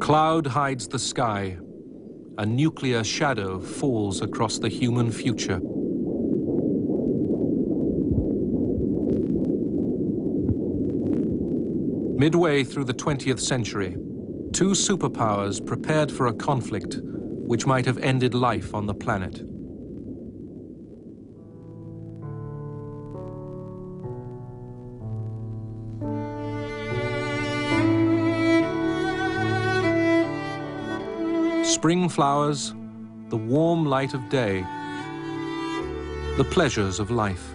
cloud hides the sky. A nuclear shadow falls across the human future. Midway through the 20th century, two superpowers prepared for a conflict which might have ended life on the planet. Spring flowers, the warm light of day, the pleasures of life.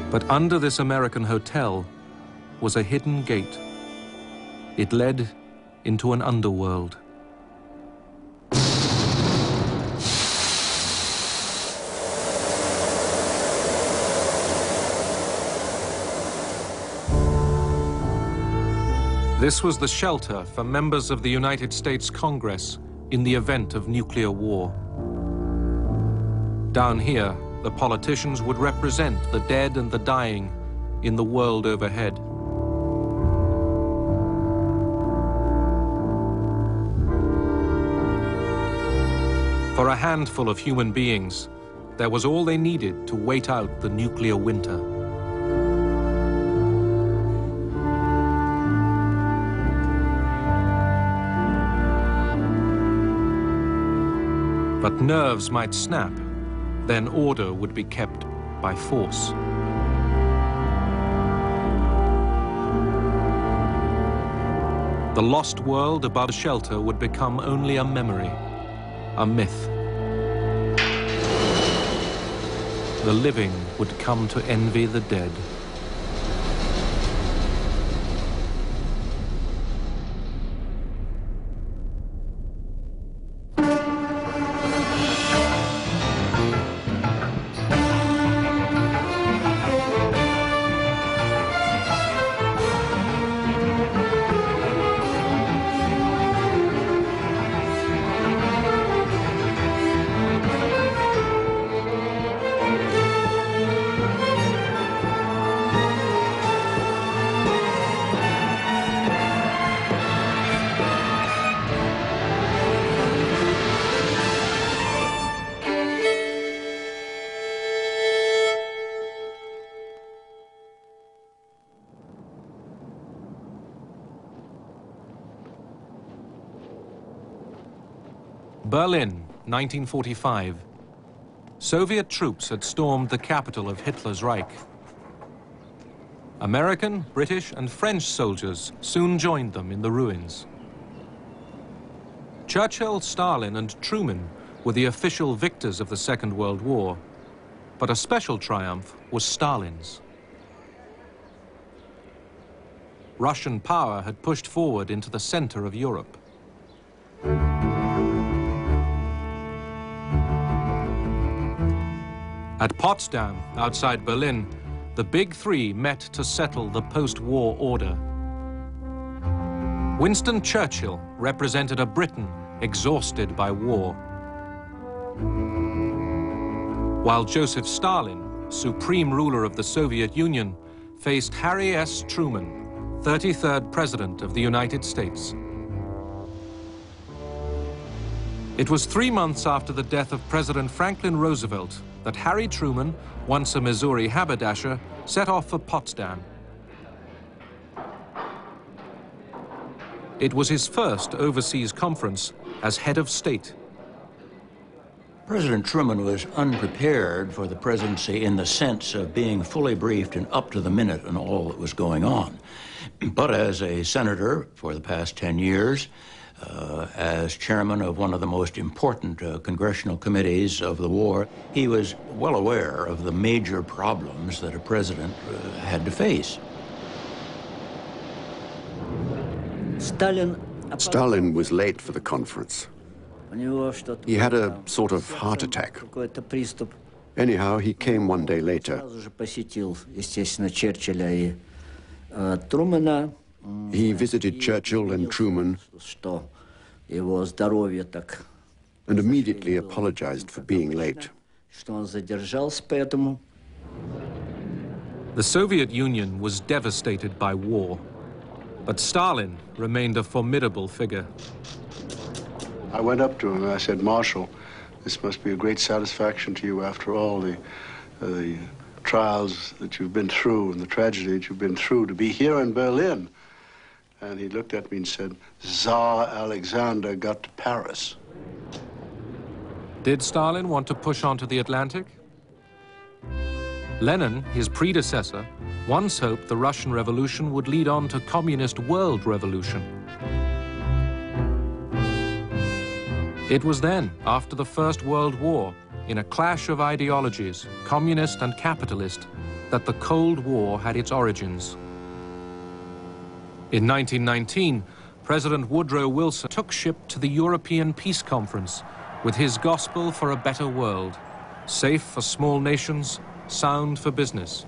But under this American hotel was a hidden gate. It led into an underworld. This was the shelter for members of the United States Congress in the event of nuclear war. Down here, the politicians would represent the dead and the dying in the world overhead. For a handful of human beings, there was all they needed to wait out the nuclear winter. But nerves might snap, then order would be kept by force. The lost world above the shelter would become only a memory, a myth. The living would come to envy the dead. Berlin, 1945. Soviet troops had stormed the capital of Hitler's Reich. American, British, and French soldiers soon joined them in the ruins. Churchill, Stalin, and Truman were the official victors of the Second World War, but a special triumph was Stalin's. Russian power had pushed forward into the center of Europe. At Potsdam, outside Berlin, the Big Three met to settle the post-war order. Winston Churchill represented a Britain exhausted by war, while Joseph Stalin, supreme ruler of the Soviet Union, faced Harry S. Truman, 33rd President of the United States. It was 3 months after the death of President Franklin Roosevelt that Harry Truman, once a Missouri haberdasher, set off for Potsdam. It was his first overseas conference as head of state. President Truman was unprepared for the presidency in the sense of being fully briefed and up to the minute on all that was going on. But as a senator for the past 10 years, as chairman of one of the most important congressional committees of the war, he was well aware of the major problems that a president had to face. Stalin was late for the conference. He had a sort of heart attack. Anyhow, he came one day later. He visited Churchill and Truman and immediately apologized for being late. The Soviet Union was devastated by war, but Stalin remained a formidable figure. I went up to him and I said, "Marshal, this must be a great satisfaction to you after all the trials that you've been through and the tragedy that you've been through, to be here in Berlin." And he looked at me and said, "Tsar Alexander got to Paris." Did Stalin want to push on to the Atlantic? Lenin, his predecessor, once hoped the Russian Revolution would lead on to communist world revolution. It was then, after the First World War, in a clash of ideologies, communist and capitalist, that the Cold War had its origins. In 1919, President Woodrow Wilson took ship to the European Peace Conference with his gospel for a better world, safe for small nations, sound for business.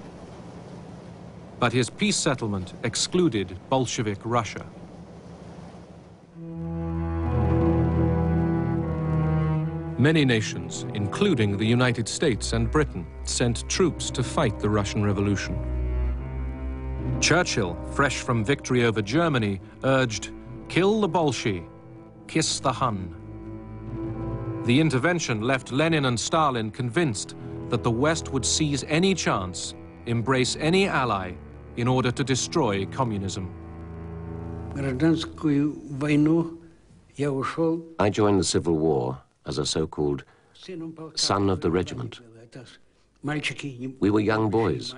But his peace settlement excluded Bolshevik Russia. Many nations, including the United States and Britain, sent troops to fight the Russian Revolution. Churchill, fresh from victory over Germany, urged, "Kill the Bolshevik, kiss the Hun." The intervention left Lenin and Stalin convinced that the West would seize any chance, embrace any ally, in order to destroy communism. I joined the Civil War as a so-called son of the regiment. We were young boys.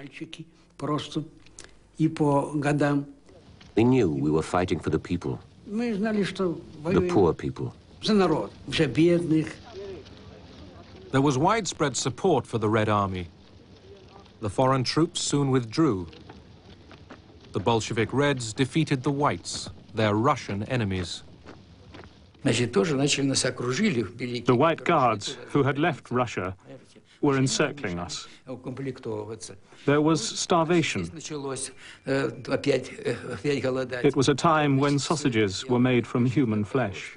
We knew we were fighting for the people, the poor people. There was widespread support for the Red Army. The foreign troops soon withdrew. The Bolshevik Reds defeated the Whites, their Russian enemies. The White Guards, who had left Russia, were encircling us. There was starvation. It was a time when sausages were made from human flesh.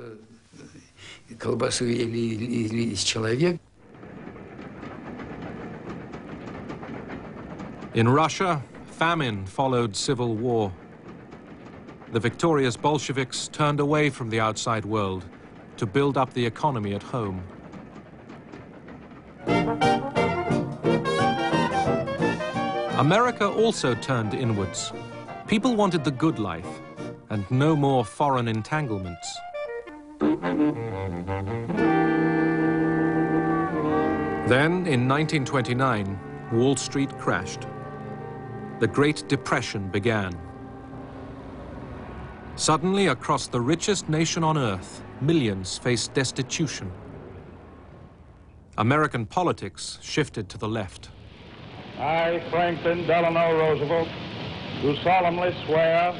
In Russia, famine followed civil war. The victorious Bolsheviks turned away from the outside world to build up the economy at home. America also turned inwards. People wanted the good life and no more foreign entanglements. Then, in 1929, Wall Street crashed. The Great Depression began. Suddenly, across the richest nation on earth, millions faced destitution. American politics shifted to the left. I, Franklin Delano Roosevelt, do solemnly swear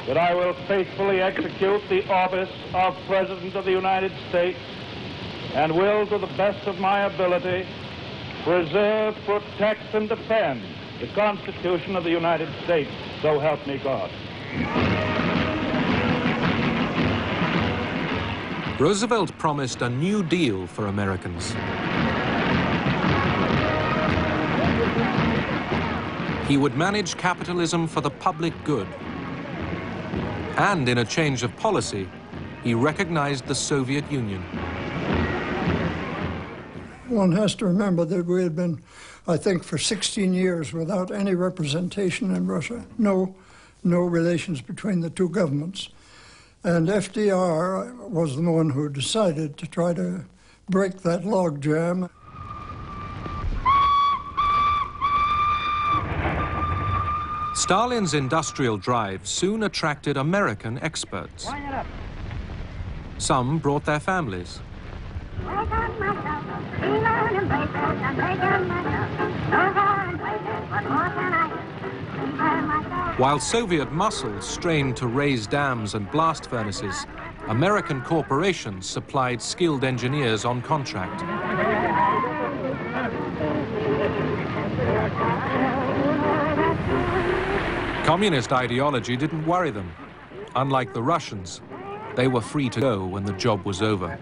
that I will faithfully execute the office of President of the United States and will, to the best of my ability, preserve, protect, and defend the Constitution of the United States, so help me God. Roosevelt promised a new deal for Americans. He would manage capitalism for the public good. And in a change of policy, he recognized the Soviet Union. One has to remember that we had been, I think, for 16 years without any representation in Russia. No relations between the two governments. And FDR was the one who decided to try to break that logjam. Stalin's industrial drive soon attracted American experts. Some brought their families. While Soviet muscle strained to raise dams and blast furnaces, American corporations supplied skilled engineers on contract. Communist ideology didn't worry them. Unlike the Russians, they were free to go when the job was over.